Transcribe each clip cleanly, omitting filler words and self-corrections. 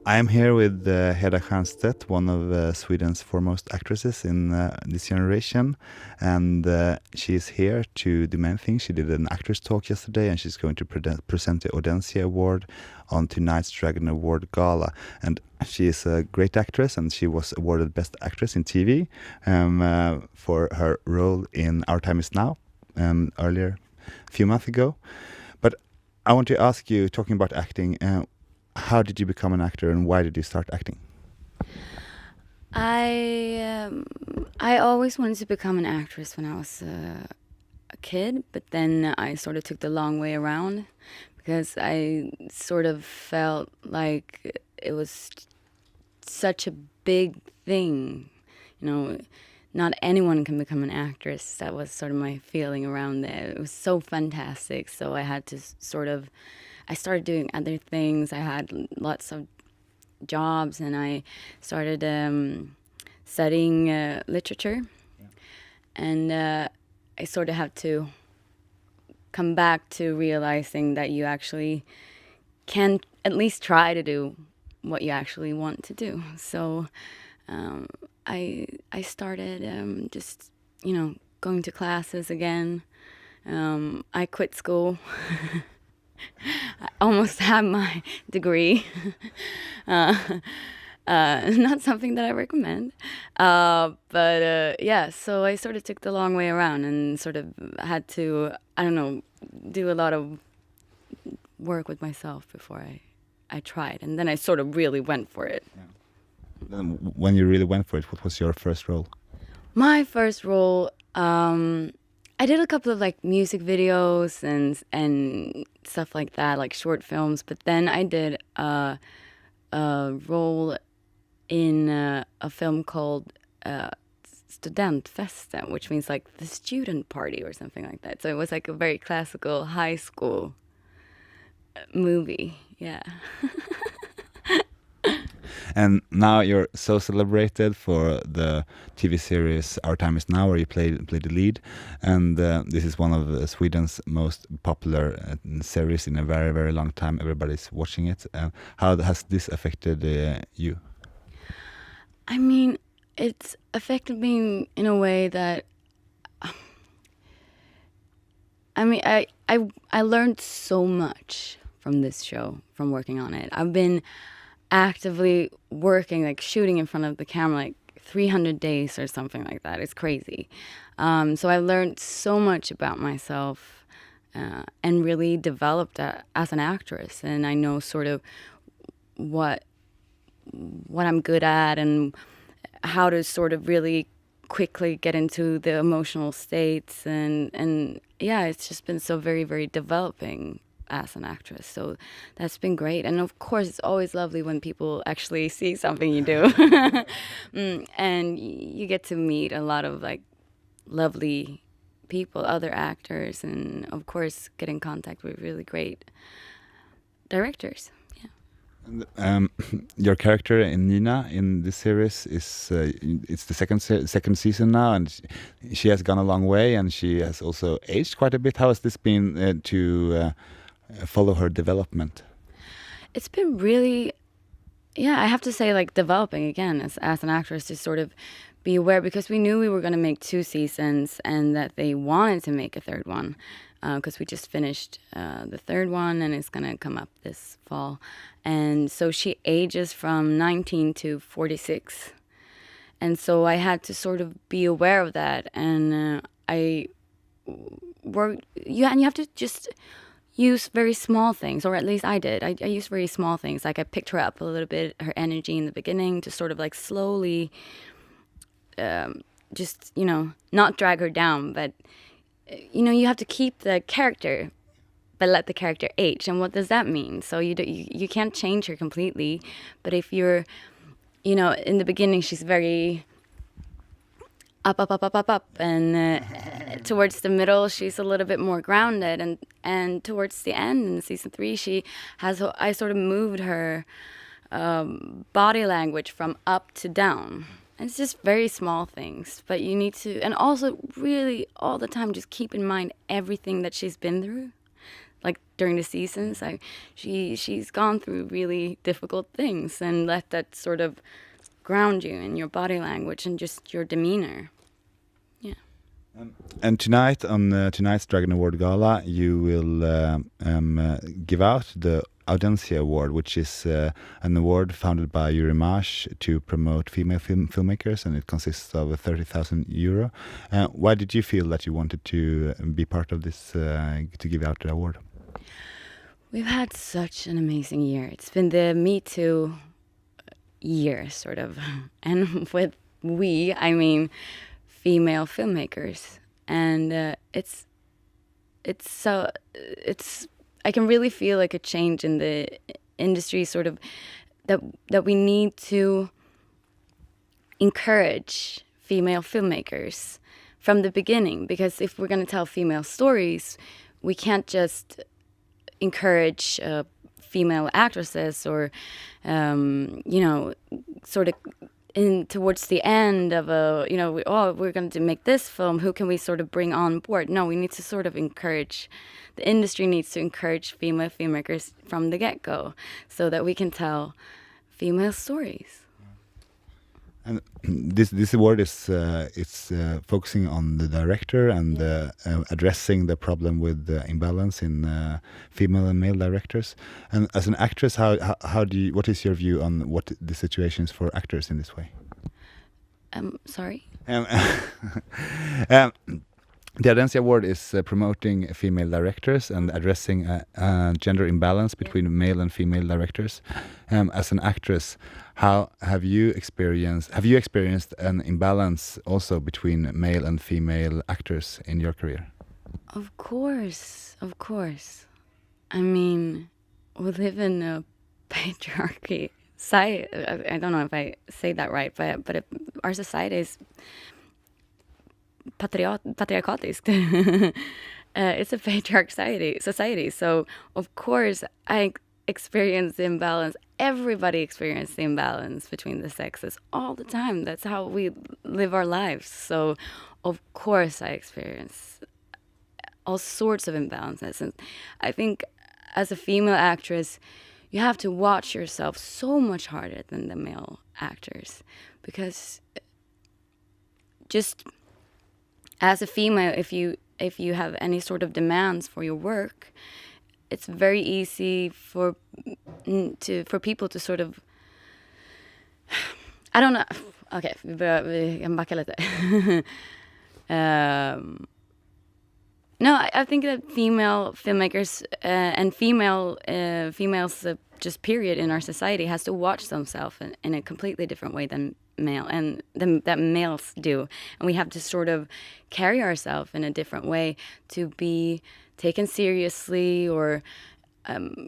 I am here with Hedda Stiernstedt, one of Sweden's foremost actresses in this generation, and she is here to do many things. She did an actors talk yesterday, and she's going to present the Audencia Award on tonight's Dragon Award Gala. And she is a great actress, and she was awarded Best Actress in TV for her role in Our Time Is Now earlier, a few months ago. But I want to ask you, talking about acting, how did you become an actor and why did you start acting? I always wanted to become an actress when I was a kid, but then I sort of took the long way around because I sort of felt like it was such a big thing. You know, not anyone can become an actress. That was sort of my feeling around it. It was so fantastic. So I had to I started doing other things. I had lots of jobs and I started studying literature. Yeah. And I sort of have to come back to realizing that you actually can at least try to do what you actually want to do. So I started just, going to classes again. I quit school. I almost had my degree. Not something that I recommend. But yeah, so I sort of took the long way around and sort of had to, do a lot of work with myself before I tried. And then I sort of really went for it. Yeah. Then when you really went for it, what was your first role? My first role, I did a couple of like music videos and stuff like that, like short films. But then I did a role in a film called Studentfesten, which means like the student party or something like that. So it was like a very classical high school movie. Yeah. And now you're so celebrated for the TV series Our Time Is Now, where you play the lead. And this is one of Sweden's most popular series in a very, very long time. Everybody's watching it. How has this affected you? I mean, it's affected me in a way that... I learned so much from this show, from working on it. I've been actively working, like shooting in front of the camera, like 300 days or something like that. It's crazy. So I learned so much about myself and really developed as an actress. And I know sort of what I'm good at and how to sort of really quickly get into the emotional states. And yeah, it's just been so very, very developing as an actress. So that's been great. And of course, it's always lovely when people actually see something you do. And you get to meet a lot of like lovely people, other actors, and of course get in contact with really great directors. Yeah. And, your character in Nina in this series is it's the second season now, and she has gone a long way, and she has also aged quite a bit. How has this been to follow her development? It's been really, I have to say, like, developing again as an actress, to sort of be aware, because we knew we were going to make 2 seasons and that they wanted to make a third one, because we just finished the third one and it's going to come up this fall. And so she ages from 19 to 46. And so I had to sort of be aware of that. And and you have to just use very small things, or at least I did. I used very small things. Like I picked her up a little bit, her energy in the beginning, to sort of like slowly just, not drag her down. But, you have to keep the character, but let the character age. And what does that mean? So you can't change her completely. But if you're, in the beginning, she's very up, and towards the middle she's a little bit more grounded, and towards the end in season 3 I sort of moved her body language from up to down. And it's just very small things, but you need to, and also really all the time just keep in mind everything that she's been through. like during the seasons. She's gone through really difficult things, and let that sort of ground you in your body language and just your demeanor. Yeah. And tonight, on tonight's Dragon Award Gala, you will give out the Audencia Award, which is an award founded by Eurimage to promote female filmmakers, and it consists of €30,000. Why did you feel that you wanted to be part of this, to give out the award? We've had such an amazing year. It's been the Me Too year, sort of. And with we, I mean female filmmakers. And I can really feel like a change in the industry, sort of, that we need to encourage female filmmakers from the beginning, because if we're going to tell female stories, we can't just encourage female actresses, or sort of towards the end of we're going to make this film, who can we sort of bring on board? No, we need to sort of encourage, the industry needs to encourage female filmmakers from the get-go, so that we can tell female stories. And this award is focusing on the director and addressing the problem with the imbalance in female and male directors. And as an actress, what is your view on what the situation is for actors in this way? Sorry. The Audencia Award is promoting female directors and addressing gender imbalance between male and female directors. As an actress, how have you experienced an imbalance also between male and female actors in your career? Of course. I mean, we live in a patriarchy. I don't know if I say that right, but our society is patriarchatisk. It's a patriarch society. So of course I experience the imbalance. Everybody experiences the imbalance between the sexes all the time. That's how we live our lives. So of course I experience all sorts of imbalances. And I think as a female actress, you have to watch yourself so much harder than the male actors, because just as a female, if you have any sort of demands for your work, it's very easy for people to sort of, I don't know. Okay, vi kan backa lite. No, I think that female filmmakers and females just period in our society has to watch themselves in a completely different way than male, and that males do, and we have to sort of carry ourselves in a different way to be taken seriously, or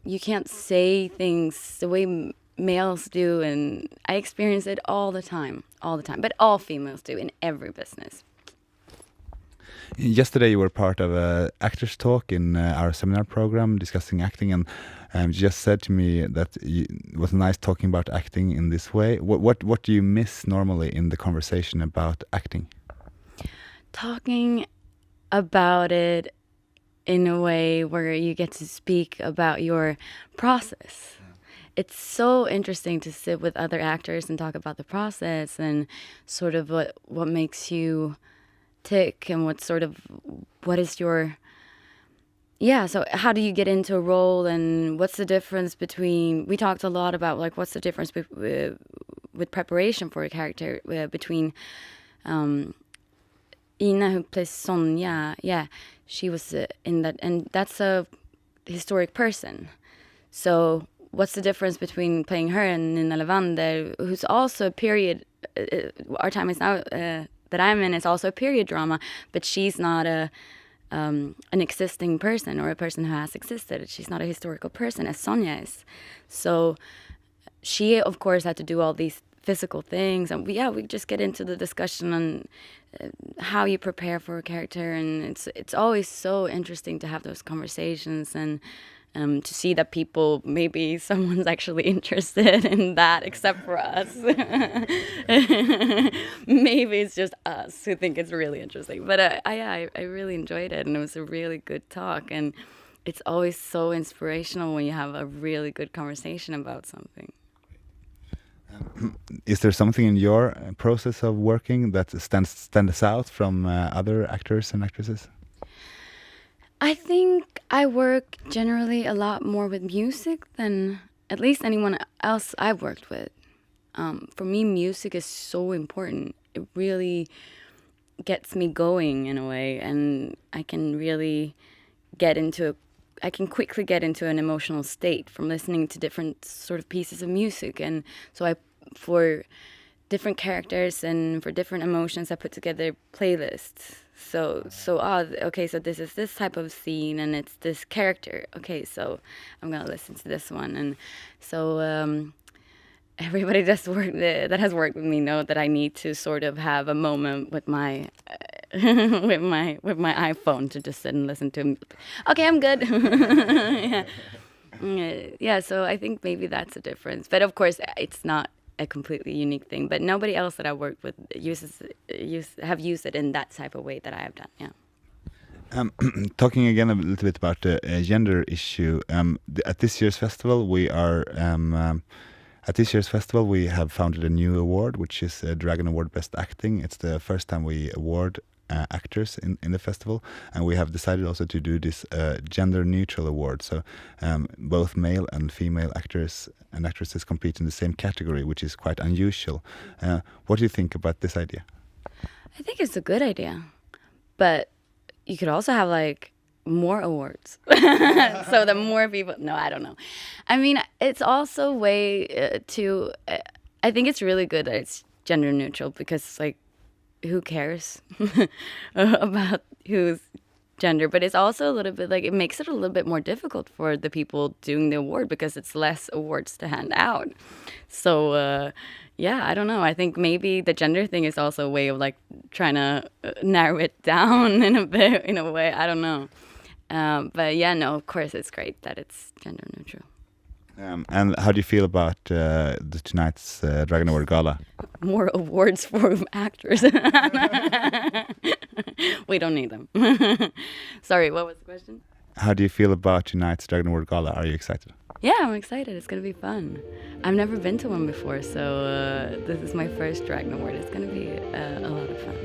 you can't say things the way males do, and I experience it all the time, but all females do in every business. Yesterday you were part of a actors talk in our seminar program discussing acting, and you just said to me that it was nice talking about acting in this way. What do you miss normally in the conversation about acting? Talking about it in a way where you get to speak about your process. It's so interesting to sit with other actors and talk about the process and sort of what makes you tick, and what is your, so how do you get into a role, and what's the difference between, we talked a lot about like what's the difference with preparation for a character between Ina, who plays Sonja, she was in that, and that's a historic person. So what's the difference between playing her and Nina Levander, who's also a period, Our Time Is Now, that I'm in, is also a period drama, but she's not an existing person, or a person who has existed. She's not a historical person as Sonja is. So she, of course, had to do all these physical things, and we just get into the discussion on how you prepare for a character, and it's always so interesting to have those conversations, and to see that people, maybe someone's actually interested in that except for us. Maybe it's just us who think it's really interesting. But I really enjoyed it, and it was a really good talk. And it's always so inspirational when you have a really good conversation about something. Is there something in your process of working that stands out from other actors and actresses? I think I work generally a lot more with music than at least anyone else I've worked with. For me, music is so important. It really gets me going in a way, and I can really I can quickly get into an emotional state from listening to different sort of pieces of music. And so for different characters and for different emotions, I put together playlists. Okay, so this is this type of scene and it's this character. Okay, so I'm gonna listen to this one. And so everybody that has worked with me know that I need to sort of have a moment with my with my iPhone to just sit and listen to. Okay, I'm good. Yeah. So I think maybe that's a difference. But of course, it's not a completely unique thing. But nobody else that I worked with have used it in that type of way that I have done. Yeah. Talking again a little bit about the gender issue. At this year's festival, we have founded a new award, which is Dragon Award Best Acting. It's the first time we award actors in the festival, and we have decided also to do this gender-neutral award. So both male and female actors and actresses compete in the same category, which is quite unusual. What do you think about this idea? I think it's a good idea, but you could also have like more awards. So the more people, no, I don't know. I mean, it's also a way I think it's really good that it's gender neutral, because like, who cares about who's gender? But it's also a little bit like, it makes it a little bit more difficult for the people doing the award, because it's less awards to hand out. So yeah, I don't know. I think maybe the gender thing is also a way of like trying to narrow it down in a way. I don't know. But yeah, no, of course it's great that it's gender neutral. And how do you feel about tonight's Dragon Award Gala? More awards for actors. We don't need them. Sorry, what was the question? How do you feel about tonight's Dragon Award Gala? Are you excited? Yeah, I'm excited. It's going to be fun. I've never been to one before, so this is my first Dragon Award. It's going to be a lot of fun.